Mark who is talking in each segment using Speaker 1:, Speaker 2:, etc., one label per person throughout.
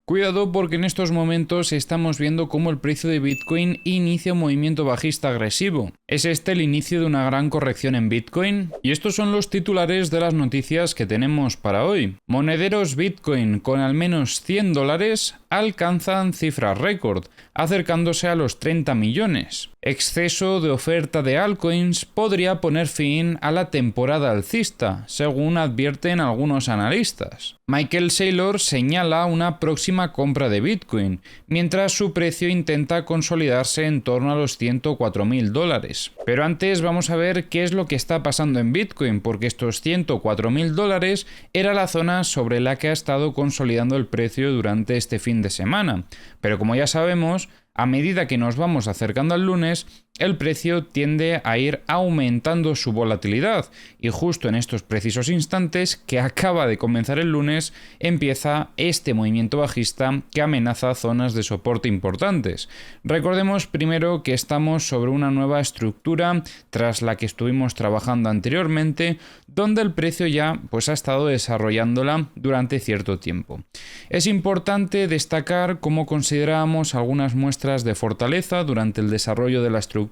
Speaker 1: Cuidado porque en estos momentos estamos viendo cómo el precio de Bitcoin inicia un movimiento bajista agresivo. ¿Es este el inicio de una gran corrección en Bitcoin? Y estos son los titulares de las noticias que tenemos para hoy. Monederos Bitcoin con al menos $100 alcanzan cifras récord, acercándose a los 30 millones. Exceso de oferta de altcoins podría poner fin a la temporada alcista, según advierten algunos analistas. Michael Saylor señala una próxima compra de Bitcoin, mientras su precio intenta consolidarse en torno a los $104.000. Pero antes vamos a ver qué es lo que está pasando en Bitcoin, porque estos $104.000 era la zona sobre la que ha estado consolidando el precio durante este fin de semana. Pero como ya sabemos, a medida que nos vamos acercando al lunes, el precio tiende a ir aumentando su volatilidad y justo en estos precisos instantes que acaba de comenzar el lunes empieza este movimiento bajista que amenaza zonas de soporte importantes. Recordemos primero que estamos sobre una nueva estructura tras la que estuvimos trabajando anteriormente, donde el precio ya ha estado desarrollándola durante cierto tiempo. Es importante destacar cómo consideramos algunas muestras de fortaleza durante el desarrollo de la estructura,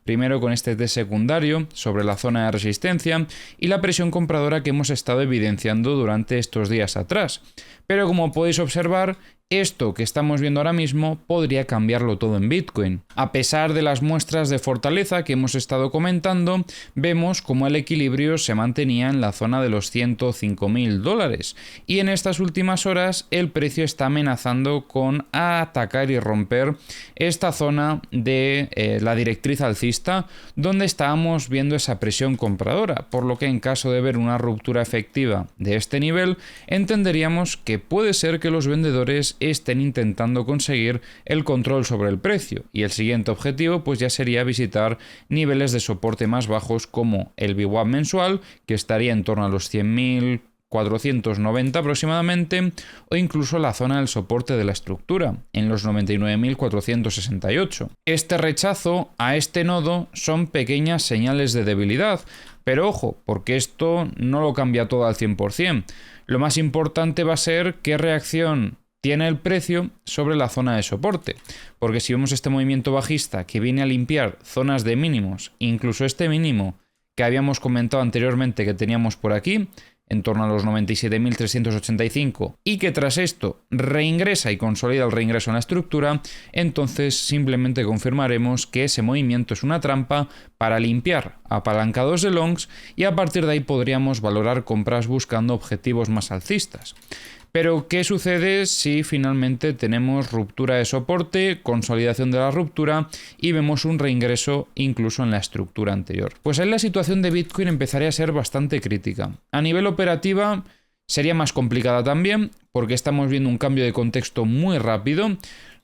Speaker 1: primero con este T secundario sobre la zona de resistencia y la presión compradora que hemos estado evidenciando durante estos días atrás. Pero como podéis observar, esto que estamos viendo ahora mismo podría cambiarlo todo en Bitcoin. A pesar de las muestras de fortaleza que hemos estado comentando, vemos como el equilibrio se mantenía en la zona de los $105.000 y en estas últimas horas el precio está amenazando con atacar y romper esta zona de la directriz alcista donde estábamos viendo esa presión compradora, por lo que en caso de ver una ruptura efectiva de este nivel, entenderíamos que puede ser que los vendedores estén intentando conseguir el control sobre el precio y el siguiente objetivo ya sería visitar niveles de soporte más bajos como el VWAP mensual, que estaría en torno a los 100.490 aproximadamente, o incluso la zona del soporte de la estructura en los 99.468. Este rechazo a este nodo son pequeñas señales de debilidad, pero ojo, porque esto no lo cambia todo al 100%. Lo más importante va a ser qué reacción tiene el precio sobre la zona de soporte, porque si vemos este movimiento bajista que viene a limpiar zonas de mínimos, incluso este mínimo que habíamos comentado anteriormente que teníamos por aquí, en torno a los 97.385, y que tras esto reingresa y consolida el reingreso en la estructura, entonces simplemente confirmaremos que ese movimiento es una trampa para limpiar apalancados de longs y a partir de ahí podríamos valorar compras buscando objetivos más alcistas. Pero, ¿qué sucede si finalmente tenemos ruptura de soporte, consolidación de la ruptura y vemos un reingreso incluso en la estructura anterior? Pues ahí la situación de Bitcoin empezaría a ser bastante crítica. A nivel operativa sería más complicada también porque estamos viendo un cambio de contexto muy rápido.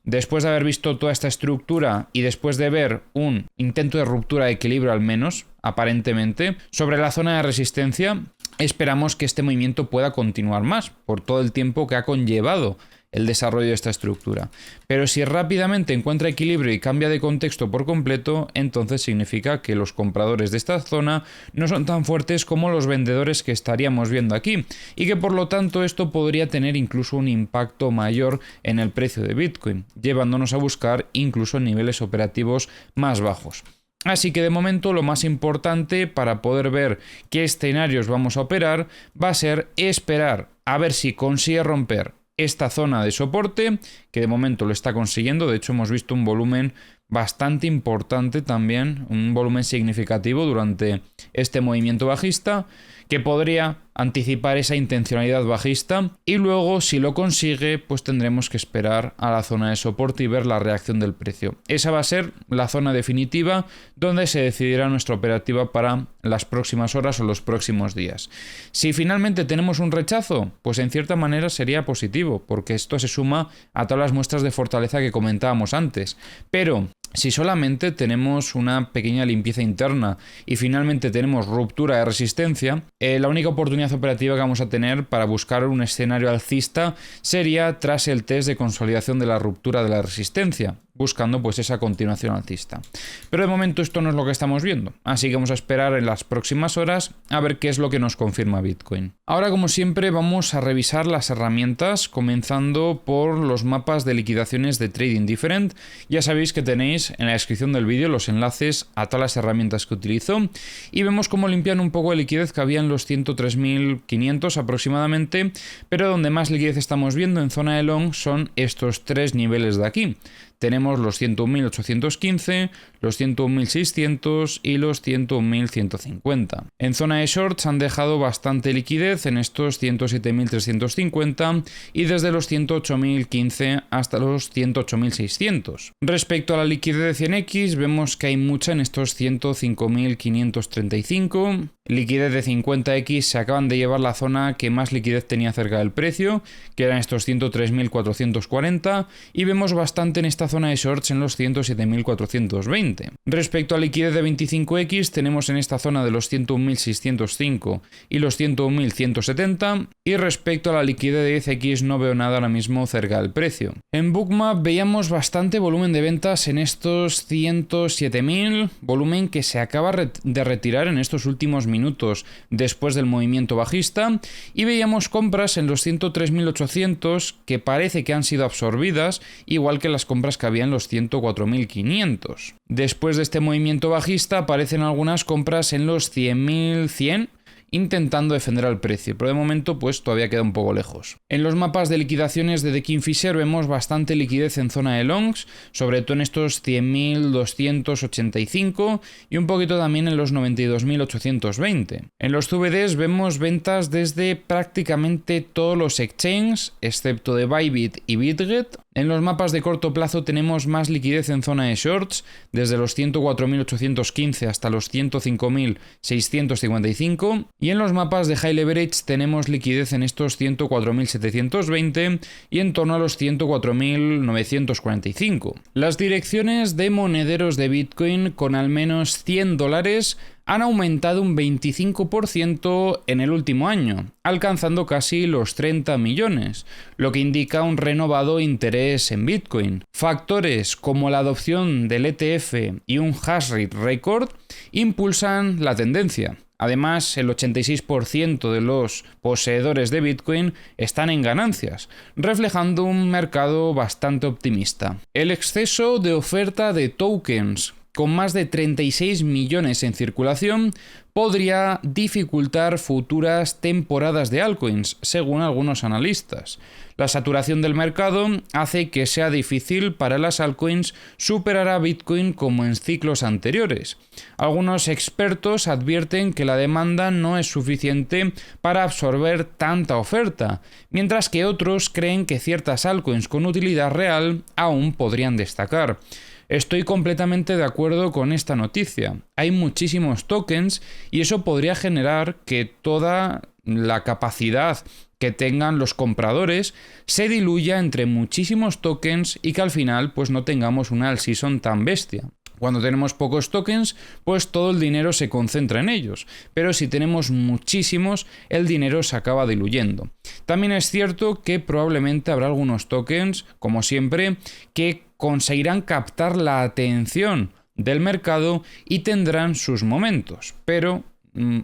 Speaker 1: Después de haber visto toda esta estructura y después de ver un intento de ruptura de equilibrio al menos, aparentemente, sobre la zona de resistencia, esperamos que este movimiento pueda continuar más por todo el tiempo que ha conllevado el desarrollo de esta estructura. Pero si rápidamente encuentra equilibrio y cambia de contexto por completo, entonces significa que los compradores de esta zona no son tan fuertes como los vendedores que estaríamos viendo aquí y que por lo tanto esto podría tener incluso un impacto mayor en el precio de Bitcoin, llevándonos a buscar incluso niveles operativos más bajos. Así que de momento lo más importante para poder ver qué escenarios vamos a operar va a ser esperar a ver si consigue romper esta zona de soporte, que de momento lo está consiguiendo. De hecho hemos visto un volumen bastante importante también, un volumen significativo durante este movimiento bajista, que podría anticipar esa intencionalidad bajista y luego si lo consigue tendremos que esperar a la zona de soporte y ver la reacción del precio. Esa va a ser la zona definitiva donde se decidirá nuestra operativa para las próximas horas o los próximos días. Si finalmente tenemos un rechazo, en cierta manera sería positivo porque esto se suma a todas las muestras de fortaleza que comentábamos antes, pero si solamente tenemos una pequeña limpieza interna y finalmente tenemos ruptura de resistencia, la única oportunidad operativa que vamos a tener para buscar un escenario alcista sería tras el test de consolidación de la ruptura de la resistencia. buscando pues esa continuación alcista. Pero de momento esto no es lo que estamos viendo, así que vamos a esperar en las próximas horas a ver qué es lo que nos confirma Bitcoin. Ahora, como siempre, vamos a revisar las herramientas, comenzando por los mapas de liquidaciones de Trading Different. Ya sabéis que tenéis en la descripción del vídeo los enlaces a todas las herramientas que utilizo y vemos cómo limpian un poco de liquidez que había en los 103.500 aproximadamente, pero donde más liquidez estamos viendo en zona de long son estos tres niveles de aquí. Tenemos los 101.815, los 101.600 y los 101.150. En zona de shorts han dejado bastante liquidez en estos 107.350 y desde los 108.015 hasta los 108.600. Respecto a la liquidez de 100x, vemos que hay mucha en estos 105.535. Liquidez de 50x se acaban de llevar la zona que más liquidez tenía cerca del precio, que eran estos 103.440, y vemos bastante en esta zona de shorts en los 107.420. Respecto a liquidez de 25x, tenemos en esta zona de los 101.605 y los 101.170, y respecto a la liquidez de 10x no veo nada ahora mismo cerca del precio. En Bookmap veíamos bastante volumen de ventas en estos 107.000, volumen que se acaba de retirar en estos últimos minutos después del movimiento bajista, y veíamos compras en los 103.800 que parece que han sido absorbidas, igual que las compras que había en los 104.500. Después de este movimiento bajista aparecen algunas compras en los 100.100 intentando defender al precio, pero de momento pues todavía queda un poco lejos. En los mapas de liquidaciones de The Kingfisher vemos bastante liquidez en zona de longs, sobre todo en estos 100.285 y un poquito también en los 92.820. En los CVDs vemos ventas desde prácticamente todos los exchanges, excepto de Bybit y Bitget. En los mapas de corto plazo tenemos más liquidez en zona de shorts, desde los 104.815 hasta los 105.655, y en los mapas de high leverage tenemos liquidez en estos 104.720 y en torno a los 104.945. Las direcciones de monederos de Bitcoin con al menos $100 han aumentado un 25% en el último año, alcanzando casi los 30 millones, lo que indica un renovado interés en Bitcoin. Factores como la adopción del ETF y un hash rate récord impulsan la tendencia. Además, el 86% de los poseedores de Bitcoin están en ganancias, reflejando un mercado bastante optimista. El exceso de oferta de tokens, con más de 36 millones en circulación, podría dificultar futuras temporadas de altcoins, según algunos analistas. La saturación del mercado hace que sea difícil para las altcoins superar a Bitcoin como en ciclos anteriores. Algunos expertos advierten que la demanda no es suficiente para absorber tanta oferta, mientras que otros creen que ciertas altcoins con utilidad real aún podrían destacar. Estoy completamente de acuerdo con esta noticia. Hay muchísimos tokens y eso podría generar que toda la capacidad que tengan los compradores se diluya entre muchísimos tokens y que al final pues no tengamos una alt season tan bestia. Cuando tenemos pocos tokens, pues todo el dinero se concentra en ellos, pero si tenemos muchísimos, el dinero se acaba diluyendo. También es cierto que probablemente habrá algunos tokens, como siempre, que conseguirán captar la atención del mercado y tendrán sus momentos, pero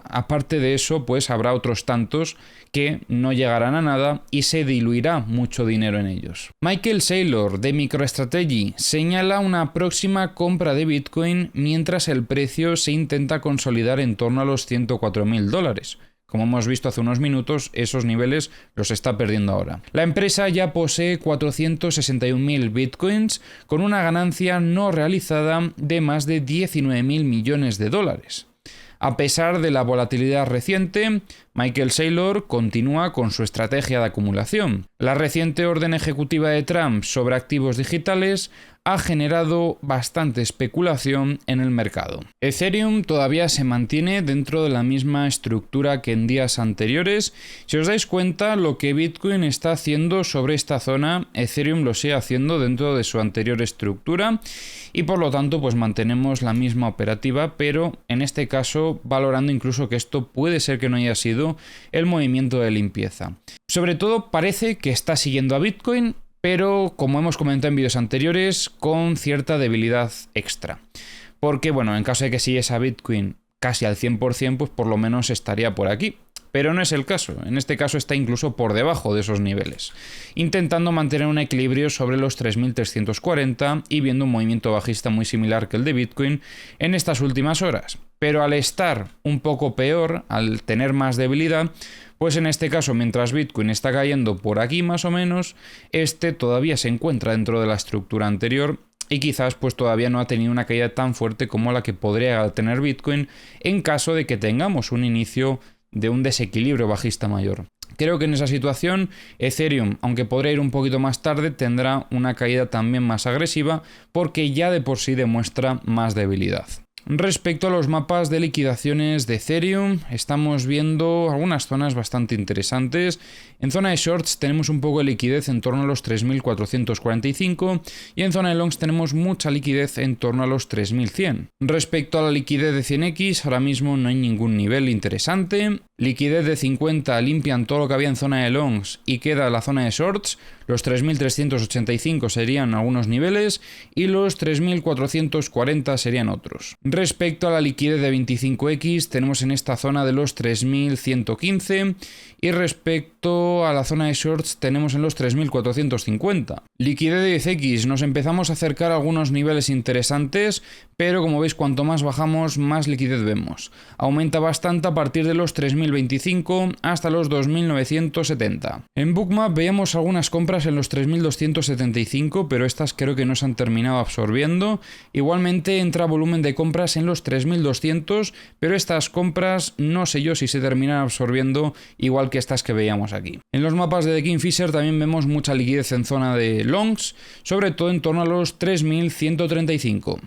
Speaker 1: aparte de eso, pues habrá otros tantos que no llegarán a nada y se diluirá mucho dinero en ellos. Michael Saylor de MicroStrategy señala una próxima compra de Bitcoin mientras el precio se intenta consolidar en torno a los $104.000. Como hemos visto hace unos minutos, esos niveles los está perdiendo ahora. La empresa ya posee 461.000 bitcoins con una ganancia no realizada de más de $19.000 millones. A pesar de la volatilidad reciente, Michael Saylor continúa con su estrategia de acumulación. La reciente orden ejecutiva de Trump sobre activos digitales ha generado bastante especulación en el mercado. Ethereum todavía se mantiene dentro de la misma estructura que en días anteriores. Si os dais cuenta, lo que Bitcoin está haciendo sobre esta zona, Ethereum lo sigue haciendo dentro de su anterior estructura y por lo tanto pues mantenemos la misma operativa, pero en este caso valorando incluso que esto puede ser que no haya sido el movimiento de limpieza. Sobre todo parece que está siguiendo a Bitcoin, pero como hemos comentado en vídeos anteriores, con cierta debilidad extra. Porque bueno, en caso de que siguiese a Bitcoin casi al 100%, pues por lo menos estaría por aquí. Pero no es el caso, en este caso está incluso por debajo de esos niveles, intentando mantener un equilibrio sobre los 3.340 y viendo un movimiento bajista muy similar que el de Bitcoin en estas últimas horas. Pero al estar un poco peor, al tener más debilidad, pues en este caso, mientras Bitcoin está cayendo por aquí más o menos, este todavía se encuentra dentro de la estructura anterior y quizás pues todavía no ha tenido una caída tan fuerte como la que podría tener Bitcoin en caso de que tengamos un inicio de un desequilibrio bajista mayor. Creo que en esa situación Ethereum, aunque podría ir un poquito más tarde, tendrá una caída también más agresiva porque ya de por sí demuestra más debilidad. Respecto a los mapas de liquidaciones de Ethereum, estamos viendo algunas zonas bastante interesantes. En zona de shorts tenemos un poco de liquidez en torno a los 3.445 y en zona de longs tenemos mucha liquidez en torno a los 3.100. Respecto a la liquidez de 100x, ahora mismo no hay ningún nivel interesante. Liquidez de 50 limpian todo lo que había en zona de longs y queda la zona de shorts. Los 3.385 serían algunos niveles y los 3.440 serían otros. Respecto a la liquidez de 25x, tenemos en esta zona de los 3.115 y respecto a la zona de shorts tenemos en los 3.450. Liquidez de 10x, nos empezamos a acercar a algunos niveles interesantes, pero como veis cuanto más bajamos más liquidez vemos. Aumenta bastante a partir de los 3.025 hasta los 2.970. En Bookmap veíamos algunas compras en los 3.275, pero estas creo que no se han terminado absorbiendo. Igualmente entra volumen de compras en los 3.200, pero estas compras no sé yo si se terminan absorbiendo igual que estas que veíamos aquí. En los mapas de The Kingfisher también vemos mucha liquidez en zona de longs, sobre todo en torno a los 3.135.